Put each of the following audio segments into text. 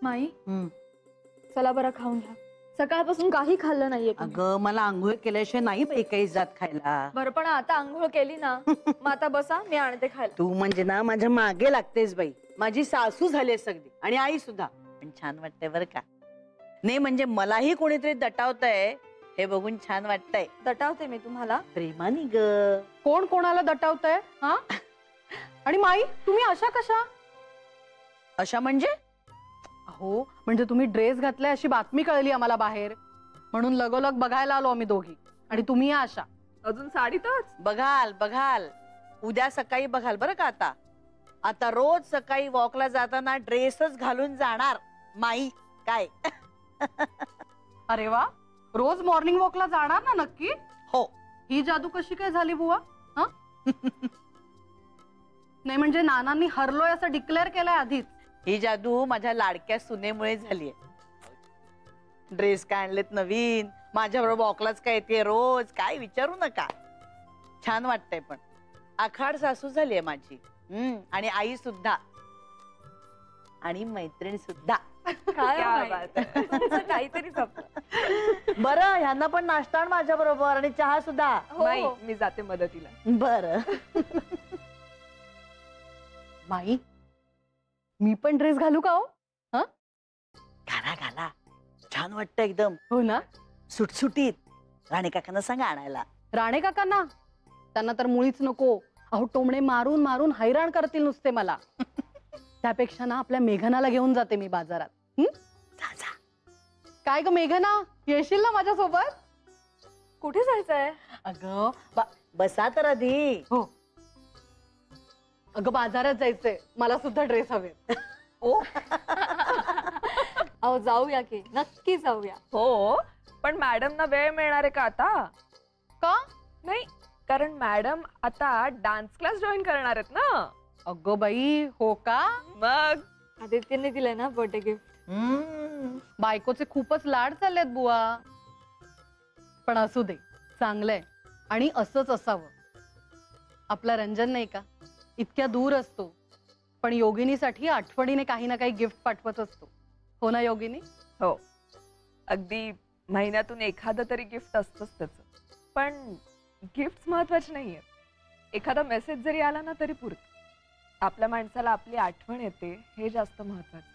माई चला बरं खाऊन घ्या. सकाळपासून काही खाल्लं नाहीये. अगं मला आंघोळ केल्याशिवाय नाही बाई काही जात खायला. बरं पण आता आंघोळ केली ना मग आता बसा मी आणते खायला. तू म्हणजे ना माझ्या मागे लागतेस बाई. माझी सासू झाली सगळी आणि आई सुद्धा. पण छान वाटतंय बरं का. नाही म्हणजे मलाही कोणीतरी दटावतंय हे बघून छान वाटतंय. दटावते मी तुम्हाला प्रेमानी ग. कोण कोणाला दटावतंय हा? आणि माई तुम्ही अशा कशा? अशा म्हणजे? अहो म्हणजे तुम्ही ड्रेस घातलाय अशी बातमी कळली आम्हाला बाहेर, म्हणून लगोलग बघायला आलो आम्ही दोघी. आणि तुम्ही अशा अजून साडीतच. बघाल बघाल उद्या सकाळी बघाल बरं का. आता आता रोज सकाळी वॉकला जाताना ड्रेसच घालून जाणार माई. काय अरे वा, रोज मॉर्निंग वॉकला जाणार ना नक्की? हो. ही जादू कशी काय झाली बुवा? हा नाही म्हणजे नानांनी हरलोय असं डिक्लेअर केलंय आधीच. ही जादू माझ्या लाडक्या सुनेमुळे झालीये. ड्रेस काय आणलेत नवीन, माझ्या बरोबर वॉकलाच काय येते रोज. काय विचारू नका. छान वाटतंय. पण आखाड सासू झालीये माझी. आणि आई सुद्धा आणि मैत्रीण सुद्धा. काहीतरी बरं ह्यांना पण नाश्ता माझ्या बरोबर आणि चहा सुद्धा. मी जाते मदतीला. बरं माई मी पण ड्रेस घालू का हो? घाला घाला छान वाटतं एकदम. हो ना. सुटसुटीत. राणे काकांना सांगा आणायला. राणे काकांना? त्यांना तर मुळीच नको. अहो टोमणे मारून मारून हैराण करतील नुसते मला. त्यापेक्षा ना आपल्या मेघनाला घेऊन जाते मी बाजारात. काय ग मेघना, येशील ना माझ्यासोबत? कुठे जायचंय? अगं बसा तर आधी. हो अगं बाजारात जायचंय, मला सुद्धा ड्रेस हवे. ओ अहो जाऊया की, नक्की जाऊया. हो पण मॅडमना वेळ मिळणार आहे का आता? का नाही कारण मॅडम आता डान्स क्लास जॉईन करणार आहेत ना. अगं बाई हो का? मग आदित्यने दिलंय ना बर्थडे गिफ्ट. बायकोचे खूपच लाड चाललेत बुवा. पण असू दे, चांगलंय. आणि असंच असावं. आपला रंजन नाही का इतक्या दूर असतो पण योगिनीसाठी आठवणीने काही ना काही गिफ्ट पाठवत असतो. हो ना योगिनी? हो अगदी महिन्यातून एखादं तरी गिफ्ट असतंच त्याचं. पण गिफ्ट महत्वाचे नाहीये. एखादा मेसेज जरी आला ना तरी पुरत. आपल्या माणसाला आपली आठवण येते हे जास्त महत्वाचं.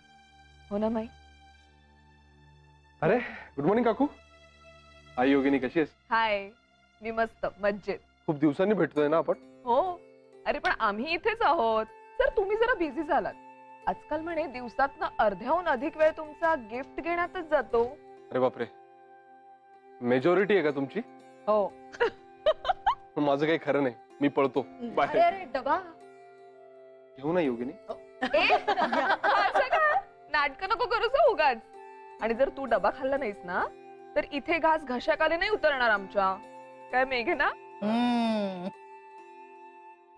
हो ना माई? अरे गुड मॉर्निंग काकू. आई योगिनी कशी आहेस? हाय मी मस्त मज्जेत. खूप दिवसांनी भेटतोय ना आपण. हो अरे पण आम्ही इथेच आहोत. सर तुम्ही जरा बिझी झालात. आजकाल म्हणे दिवसातनं अर्ध्याहून अधिक वेळ तुमचा गिफ्ट घेण्यातच जातो. अरे बापरे, मेजॉरिटी आहे का तुमची? हो. माझं काही खरं नाही. मी पळतो बाहेर. अरे डबा घेऊ ना योगिनी? नाटक नको करूस उगाच. आणि जर तू डबा खाल्ला नाहीस ना तर इथे घास घशाखाली नाही उतरणार आमच्या. काय मेघे ना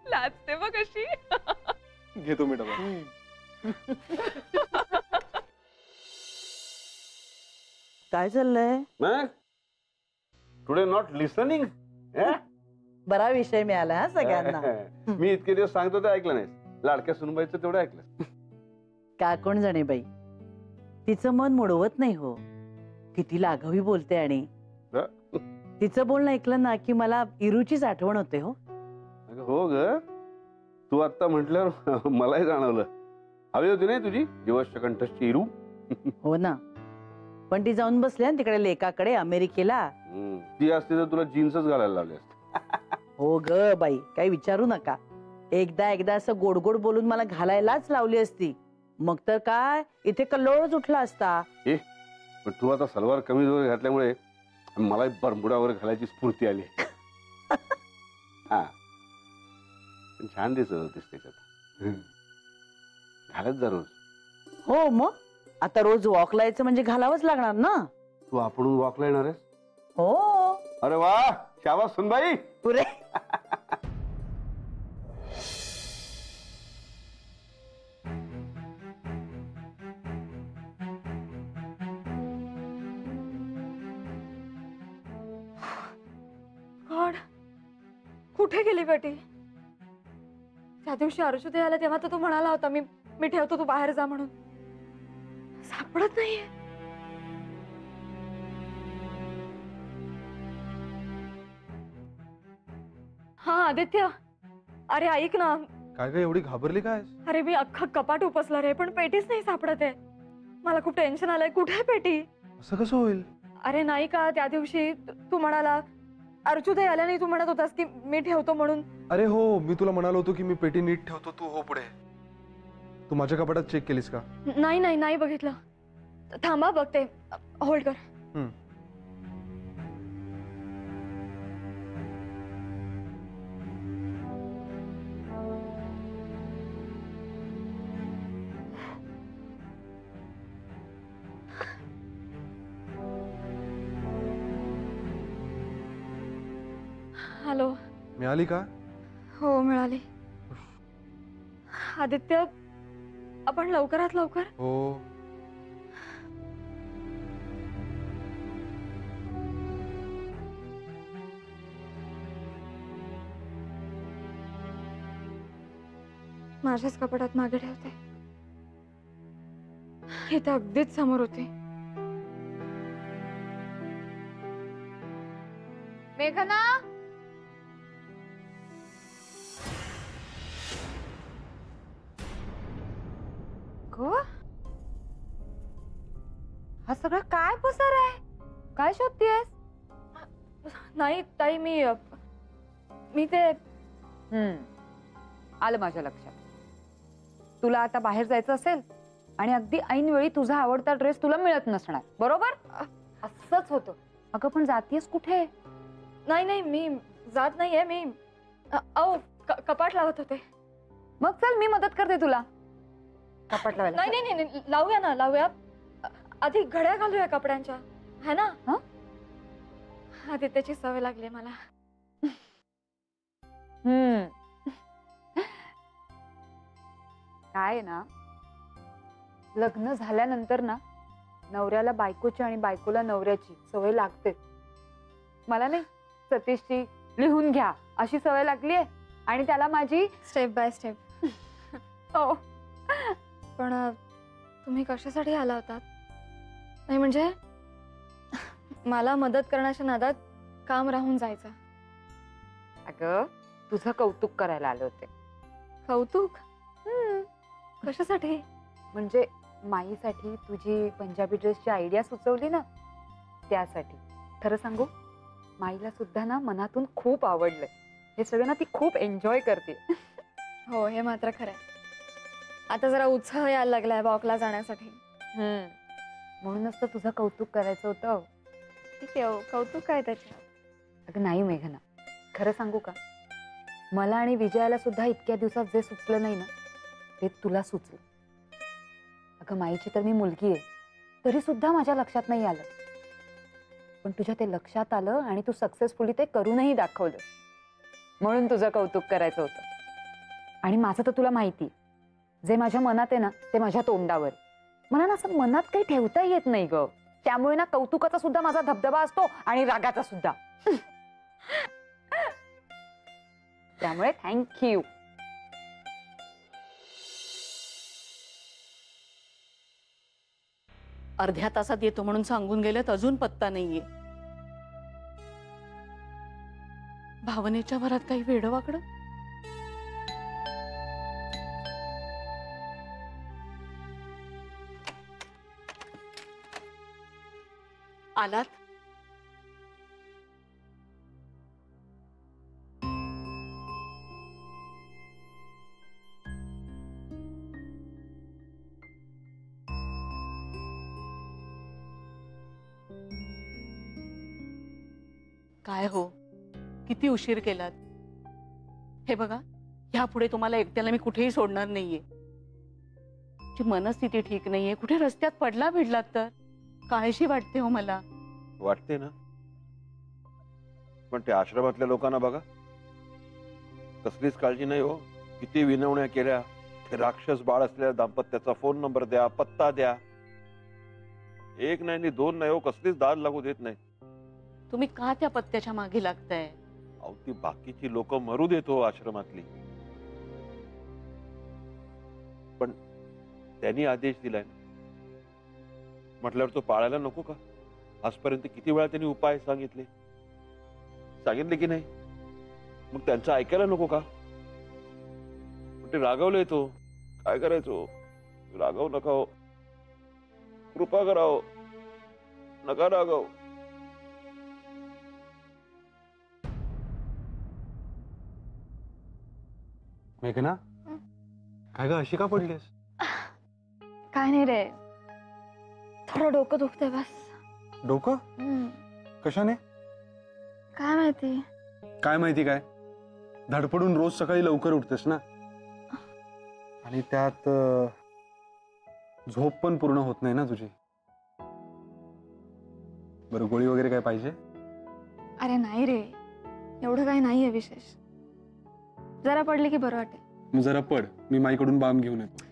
लाजते बघ कशी. घेतो मी डबा. काय चाललंय? Today not listening. बरा विषय मिळाला हा सगळ्यांना. मी इतके दिवस सांगतो ते ऐकलं नाहीस. लाडक्या सुनबाईचं तेवढं ऐकलं का? कोण जाणे बाई, तिचं मन मोडवत नाही हो. किती लाघवी बोलते. आणि तिचं बोलणं ऐकलं ना की मला इरूचीच आठवण होते. हो हो ग, तू आता म्हटल्यावर मलाही जाणवलं. हवी होती नाही तुझी जीवश्य कंठस्थी इरू. हो ना, पण ती जाऊन बसली ना तिकडे लेकाकडे अमेरिकेला. ती असती तर तुला जीन्सच घालायला लावली असते. हो ग बाई, काही विचारू नका. एकदा असं गोड गोड बोलून मला घालायलाच लावली असती. मग तर काय इथे कल्लोळच उठला असता. पण तू आता सलवार कमीज वगैरे घातल्यामुळे मला बरमुडा वगैरे घालायची स्फूर्ती आली. हा पण छान दिसत होतीस त्याच्यात. घालत जा रोज. हो मग आता रोज वॉकला यायचं म्हणजे घालावंच लागणार ना. तू आपण वॉकला येणार आहेस? हो. अरे वा, शाबास सुनबाई. पुरे कुठे गेली बेटी? त्या दिवशी अर्जुदे आला तेव्हा तर तू म्हणाला होता मी ठेवतो, तू बाहेर जा म्हणून. सापडत नाहीये. हा आदित्य, अरे ऐक ना. काय काय एवढी घाबरली काय? अरे मी अख्खा कपाट उपसलं रे, पण पेटीच नाही सापडत आहे. मला खूप टेन्शन आलंय. कुठे आहे पेटी? असं कसं होईल? अरे नाही का, त्या दिवशी तू म्हणाला, अर्जुताई आल्या नाही, तू म्हणत होतास की मी ठेवतो म्हणून. अरे हो, मी तुला म्हणालो होतो की मी पेटी नीट ठेवतो, तू हो पुढे. तू माझ्या कपाटात चेक केलीस का? नाही नाही नाही बघितलं. थांबा बघते. होल्ड कर. हॅलो. मिळाली का? हो मिळाली. आदित्य, आपण लवकरात लवकर. हो. माझ्याच कपाटात मागे ठेवते. इथे अगदीच समोर होती. मेघना. गो, हा सगळा काय पसार आहे? काय शोधतेस? नाही ताई, मी ते आलं माझ्या लक्षात. तुला आता बाहेर जायचं असेल आणि अगदी ऐन वेळी तुझा आवडता ड्रेस तुला मिळत नसणार, बरोबर? असंच होतं. अगं पण जातीयस कुठे? नाही नाही, मी जात नाहीये. मी कपाट लावत होते. मग चल, मी मदत करते तुला कपाट लावायला. नाही नाही नाही, लावूया ना, लावूया. आधी घड्या घालूया कपड्यांच्या, है ना? आदित्यची सवय लागली मला. काय ना, लग्न झाल्यानंतर ना नवऱ्याला बायकोची आणि बायकोला नवऱ्याची सवय लागते. मला नाही, सतीशची लिहून घ्या अशी सवय लागली आहे आणि त्याला माझी स्टेप बाय स्टेप. हो. पण तुम्ही कशासाठी आला होतात? नाही म्हणजे मला मदत करण्याच्या नादात काम राहून जायचं. अगं तुझं कौतुक करायला आले होते. कौतुक? कशासाठी? म्हणजे माईसाठी तुझी पंजाबी ड्रेसची आयडिया सुचवली ना, त्यासाठी. खरं सांगू, माईला सुद्धा ना मनातून खूप आवडलंय. हे सगळं ना ती खूप एन्जॉय करते. हो, हे मात्र खरंय. आता जरा उत्साह यायला लागलाय वॉकला जाण्यासाठी. म्हणूनच तर तुझं कौतुक करायचं होतं. ठीक आहे, हो, कौतुक काय त्याच्यात? अगं नाही मेघना, खरं सांगू का, मला आणि विजयाला सुद्धा इतक्या दिवसात जे सुचलं नाही ना, ते तुला सुचलं. अगं माईची तर मी मुलगी आहे, तरी सुद्धा माझ्या लक्षात नाही आलं. पण तुझ्या ते लक्षात आलं आणि तू सक्सेसफुली ते करूनही दाखवलं. म्हणून तुझं कौतुक करायचं होतं. आणि माझं तर तुला माहिती, जे माझ्या मनात आहे ना ते माझ्या तोंडावर. मला ना असं मनात काही ठेवता येत नाही ग. त्यामुळे ना कौतुकाचा सुद्धा माझा धबधबा असतो आणि रागाचा सुद्धा. त्यामुळे थँक्यू. अर्ध्या तासात येतो म्हणून सांगून गेलेत, अजून पत्ता नाहीये. भावनेच्या भरात काही वेडवाकडं. आलात? काय हो, किती उशीर केलात. हे बघा, ह्यापुढे तुम्हाला एकट्याला मी कुठेही सोडणार नाहीये. तुमची मनस्थिती ठीक नाहीये, कुठे रस्त्यात पडला भिडलात तर काळजी वाटते हो मला. वाटते ना, पण ते आश्रमातल्या लोकांना बघा, कसलीच काळजी नाही हो. किती विनवण्या केल्या, ते राक्षस बाळ असलेल्या दाम्पत्याचा फोन नंबर द्या, पत्ता द्या. एक नाही दोन नाही हो, कसलीच दाद लागू देत नाही. तुम्ही का त्या पत्त्याच्या मागे लागताय? अहो, ती बाकीची लोक मरू देतो आश्रमातली, पण त्यांनी आदेश दिलाय, म्हटल्यावर तो पाळायला नको का? आजपर्यंत किती वेळा त्यांनी उपाय सांगितले की नाही? मग त्यांचं ऐकायला नको का? पण ते रागवले. तो काय करायचो? रागव नका हो, कृपा कराव, नका रागव. मेघना, काय ग अशी का पडलीस? काय नाही रे, थोडं डोकं दुखतंय बस. डोकं कशाने? काय माहिती. काय माहिती काय? धडपडून रोज सकाळी लवकर उठतेस ना, आणि त्यात झोप पण पूर्ण होत नाही ना तुझी. बरं, गोळी वगैरे काय पाहिजे? अरे नाही रे, एवढं काही नाहीये विशेष. जरा पडली की बरं वाटेल. मग जरा पड, मी माईकडून बाम घेऊन येतो.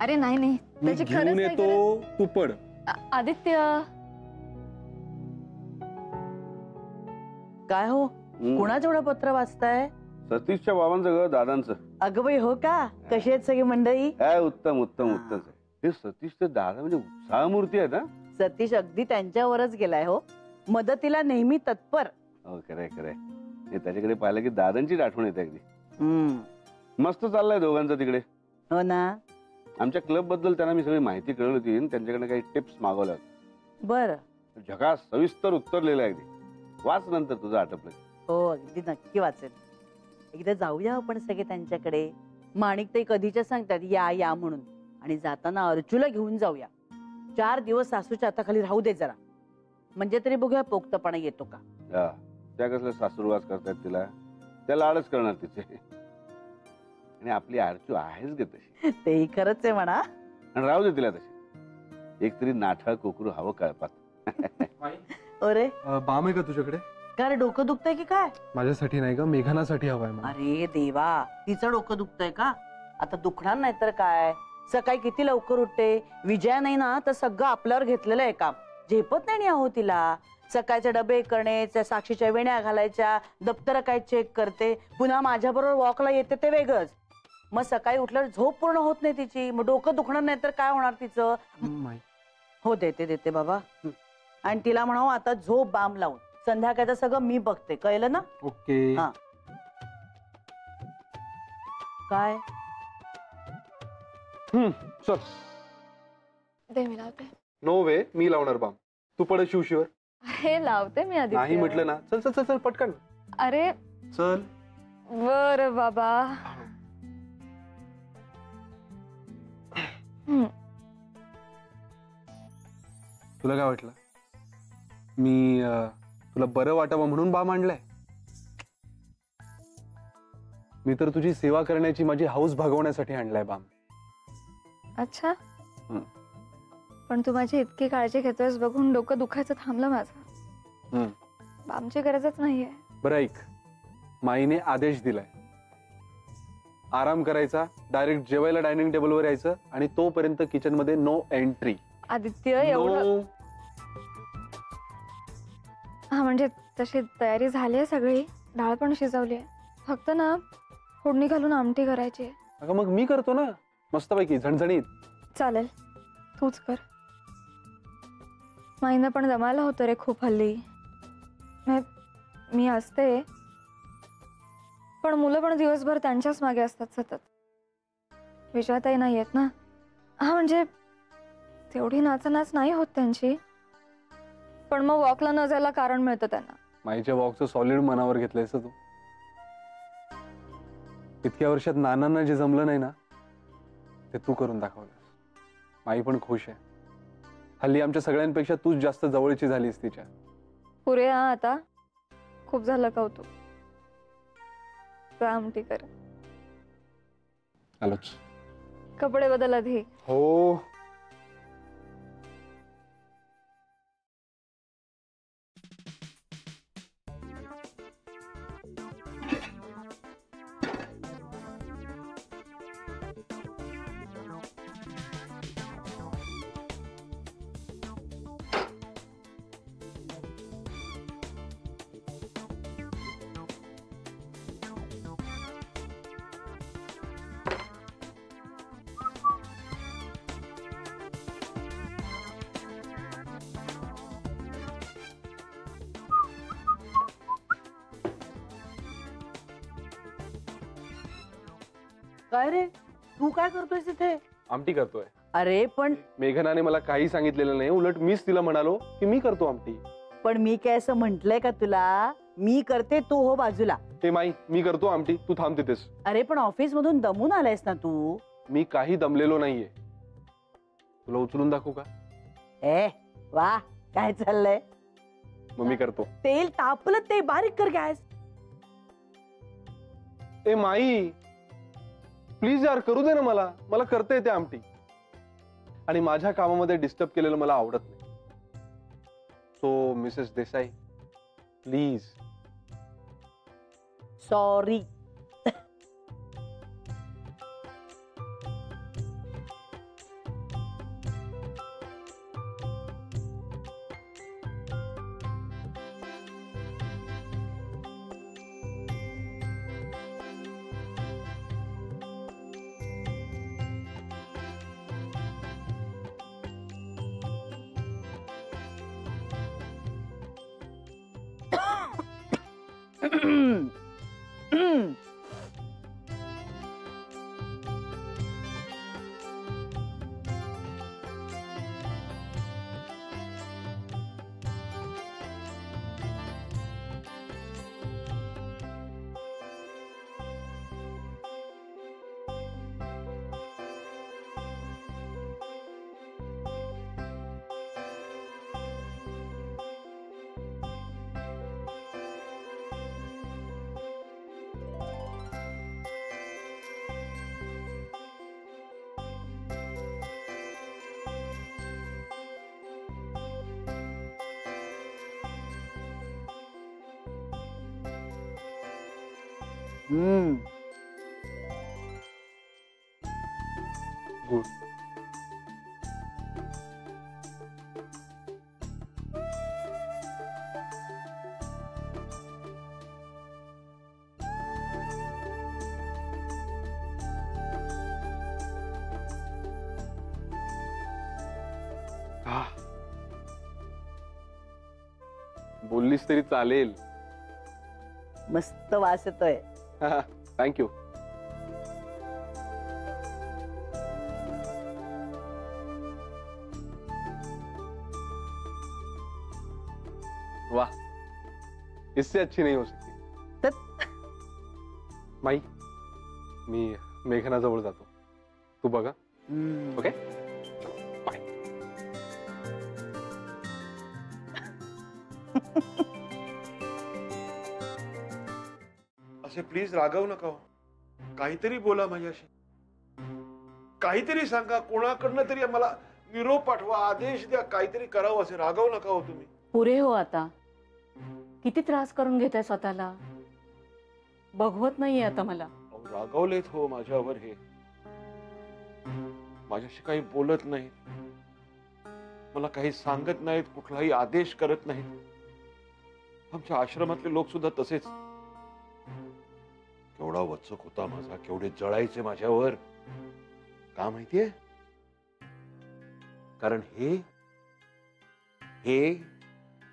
अरे नाही नाही, मी त्याची घेऊन खरंच नाही येतो, गरज. तू पड. आदित्य, काय हो, कुणाचं एवढं पत्र वाचताय? सतीशच्या बाबांचं ग, दादांचं. अगं बाई, हो का? कशी आहेत सगळी मंडळी? काय उत्तम उत्तम उत्तम. हे सतीश ते दादा म्हणजे उत्साहमूर्ती आहेत हा. सतीश अगदी त्यांच्यावरच गेलाय हो, मदतीला नेहमी तत्पर. हो, खरंय खरंय. हे त्याच्याकडे पाहिलं की दादांचीच आठवण येते अगदी. मस्त चाललंय दोघांचं तिकडे. हो ना. आमच्या क्लब बद्दल त्यांना मी सगळी माहिती कळवली होती आणि त्यांच्याकडे काही टिप्स मागवल्या होत्या. बर. झकास सविस्तर उत्तर लिहिलं अगदी. वाच नंतर तुझं आटपलं. हो, अगदी नक्की वाचेल. एकदा जाऊया आपण सगळे त्यांच्याकडे. माणिक ते कधीच्या सांगतात या या म्हणून, आणि जाताना अर्जुला घेऊन जाऊया. 4 दिवस सासूच्या हाताखाली राहू दे जरा, म्हणजे तरी बघूया पोक्तपणा येतो का. हा, त्या कसल्या सासूरवास करतात तिला, त्या लाडच करणार तिचे. आणि आपली आरचू आहेच ग तशी. तेही खरंच आहे म्हणा. आणि राहू दे तिला तशी. एक तरी नाठाळ कोकरू हवं कळपात. अरे बाम आहे का तुझ्याकडे? का रे, डोकं दुखतंय की काय? माझ्यासाठी नाही का, मेघनासाठी हवाय मला. अरे देवा, तिचं डोकं दुखतंय का? आता दुखणार नाही तर काय. सकाळी किती लवकर उठते. विजया नाही ना तर सगळं आपल्यावर घेतलेलं आहे काम. झेपत नाही अहो तिला. सकाळचे डबे करणे, त्या साक्षीच्या वेण्या घालायच्या, दप्तर काय चेक करते, पुन्हा माझ्याबरोबर वॉकला येते ते वेगळंच. मग सकाळी उठल्यावर झोप पूर्ण होत नाही तिची. मग डोकं दुखणार नाही तर काय होणार तिचं? हो, देते देते बाबा. आणि तिला म्हणावं आता झोप बाम लावून. संध्याकाळचं सगळं मी बघते, कळलं ना? ओके. हा. काय? चल. दे मी लावते. नो वे, मी लावणार बाम. तू पड शिवशिवर. अरे लावते मी आदित्य. नाही म्हटलं ना. चल चल चल चल पटकन. अरे चल. बर बाबा. तुला काय वाटलं? मी तुला बरं वाटावं म्हणून बाम आणलाय? मी तर तुझी सेवा करण्याची माझी हौस भागवण्यासाठी आणलाय बाम. अच्छा, पण तू माझी इतकी काळजी घेतोयस बघून डोकं दुखायचं थांबलं माझं. बामची गरजच नाहीये. बरं ऐक, माईने आदेश दिलाय आराम करायचा, डायरेक्ट जेवायला डायनिंग टेबलवर यायचं, आणि तोपर्यंत किचन मध्ये नो एंट्री. आदित्य एवढं? हा, म्हणजे तशी तयारी झाली आहे सगळी. डाळ पण शिजवली आहे, फक्त ना फोडणी घालून आमटी करायची आहे. अगं मग मी करतो ना मस्तपैकी झणझणीत. चालेल, तूच कर. माईनं पण दमायला होतं रे खूप हल्ली. मी असते, पण मुलं पण दिवसभर त्यांच्याच मागे असतात सतत. विजयाताई नाही येत ना. हा, म्हणजे तेवढी नाचनाच नाही होत त्यांची, पण मग वॉकला न जायला कारण मिळतं त्यांना. माईच्या वॉकचं सॉलिड मनावर घेतलंयस तू. इतक्या वर्षात नानांना जे जमलं नाही ना ते तू करून दाखवलंस. माई पण खुश आहे. हल्ली आमच्या सगळ्यांपेक्षा तूच जास्त जवळची झालीस तिच्या. पुरे हा, आता खूप झालं कौतुक. आमटी कर. आलोच. कपडे बदल आधी. हो. काय रे तू काय करतोय तिथे? आमटी करतोय. अरे मेघनाने मला काही सांगितलेलं नाही, उलट मीच तिला म्हणालो की मी करतो आमटी. पण मी काय असं म्हंटलय का तुला? मी करते, तू हो बाजूला. ते माई, मी करतो आमटी, तू थांब तिथेच. अरे पण ऑफिस मधून दमून आलायस ना तू? मी काही दमलेलो नाहीये. तुला उचलून दाखवू का? ए वा, काय चाललंय? मग मी करतो. तेल तापलं, ते बारीक कर गॅस. ए माई, प्लीज यार, करू दे ना मला. मला करता येते आमटी. आणि माझ्या कामामध्ये डिस्टर्ब केलेलं मला आवडत नाही. So Mrs Desai, please. Sorry. Good. बोललीस तरी चालेल. मस्त वास येतोय. थँक्यू. वाह, इससे अच्छी नहीं हो सकती. माई, मी मेघनाजवळ जातो. तू बघा. Okay, bye. असे प्लीज रागवू नका हो. काहीतरी बोला माझ्याशी. काहीतरी सांगा, कोणाकडनं तरी मला निरोप पाठवा, आदेश द्या, काहीतरी करावं. असे रागवू नका हो तुम्ही. पुरे हो आता. किती त्रास करून घेताय स्वतःला. बघवत नाहीये आता मला. अहो, रागवलेत हो माझ्यावर हे. माझ्याशी काही बोलत नाहीत, मला काही सांगत नाहीत, कुठलाही आदेश करत नाहीत. आमच्या आश्रमातले लोक सुद्धा तसेच. केवढा वचक होता माझा, केवढे जळायचे माझ्यावर. का माहितीये? कारण हे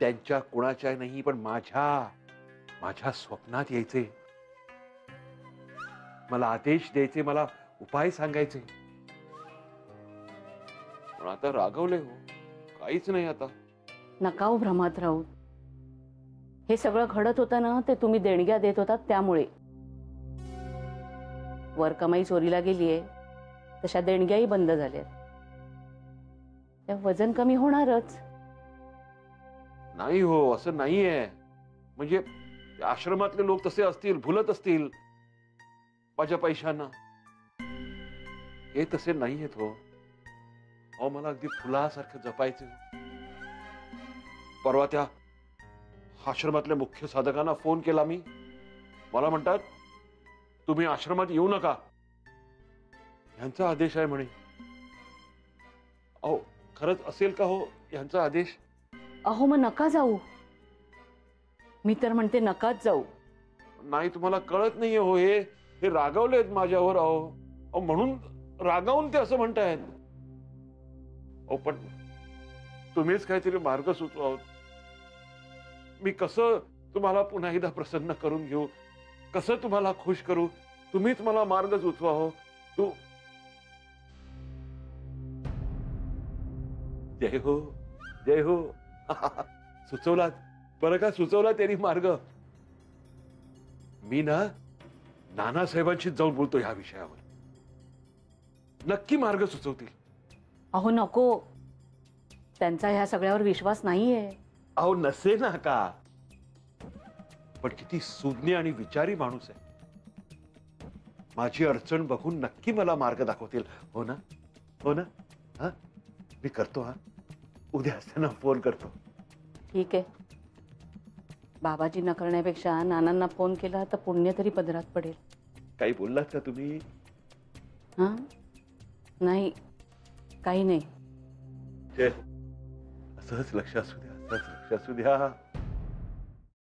त्यांच्या कुणाच्या नाही, पण माझ्या स्वप्नात यायचे. मला आदेश द्यायचे, मला उपाय सांगायचे. पण आता रागवले हो, काहीच नाही आता. नका हो भ्रमात राहू. हे सगळं घडत होतं ना, ते तुम्ही देणग्या देत होतात त्यामुळे. वर कमाई चोरीला गेलीये, तशा देणग्याही बंद झाल्या. त्या वजन कमी होणारच. नाही हो, असं नाहीये. म्हणजे आश्रमातले लोक तसे असतील, भुलत असतील माझ्या पैशांना. हे तसे नाहीयेत हो. अहो, मला अगदी फुलासारखं जपायचे. परवा त्या आश्रमातल्या मुख्य साधकांना फोन केला मी. मला म्हणतात, तुम्ही आश्रमात येऊ नका, यांचा आदेश आहे म्हणे. अहो, खरंच असेल का हो यांचा आदेश? अहो, मग नका जाऊ. मी तर म्हणते नकाच जाऊ. नाही, तुम्हाला कळत नाहीये हो. हे रागवलेत माझ्यावर. अहो, म्हणून रागावून ते असं म्हणतायत. अहो, पण तुम्हीच काहीतरी मार्ग सुचवा. मी कसं तुम्हाला पुन्हा एकदा प्रसन्न करून घेऊ, कसं तुम्हाला खुश करू? तुम्हीच मला मार्ग सुचवा हो. तू जय हो जय हो. सुचवलात बरं का, सुचवला त्यांनी मार्ग. मी ना नानासाहेबांशी जाऊन बोलतो ह्या विषयावर. नक्की मार्ग सुचवतील. अहो नको, त्यांचा ह्या सगळ्यावर विश्वास नाहीये. अहो नसे ना का, पण किती सुज्ञ आणि विचारी माणूस आहे. माझी अडचण बघून नक्की मला मार्ग दाखवतील. हो ना, हो ना. हा, मी करतो. हा, उद्या असताना फोन करतो. ठीक आहे, बाबाजींना करण्यापेक्षा नानांना फोन केला तर पुण्य तरी पदरात पडेल. काही बोललात का तुम्ही? हा, नाही, काही नाही. असंच लक्ष असू द्या, असंच लक्ष असू द्या.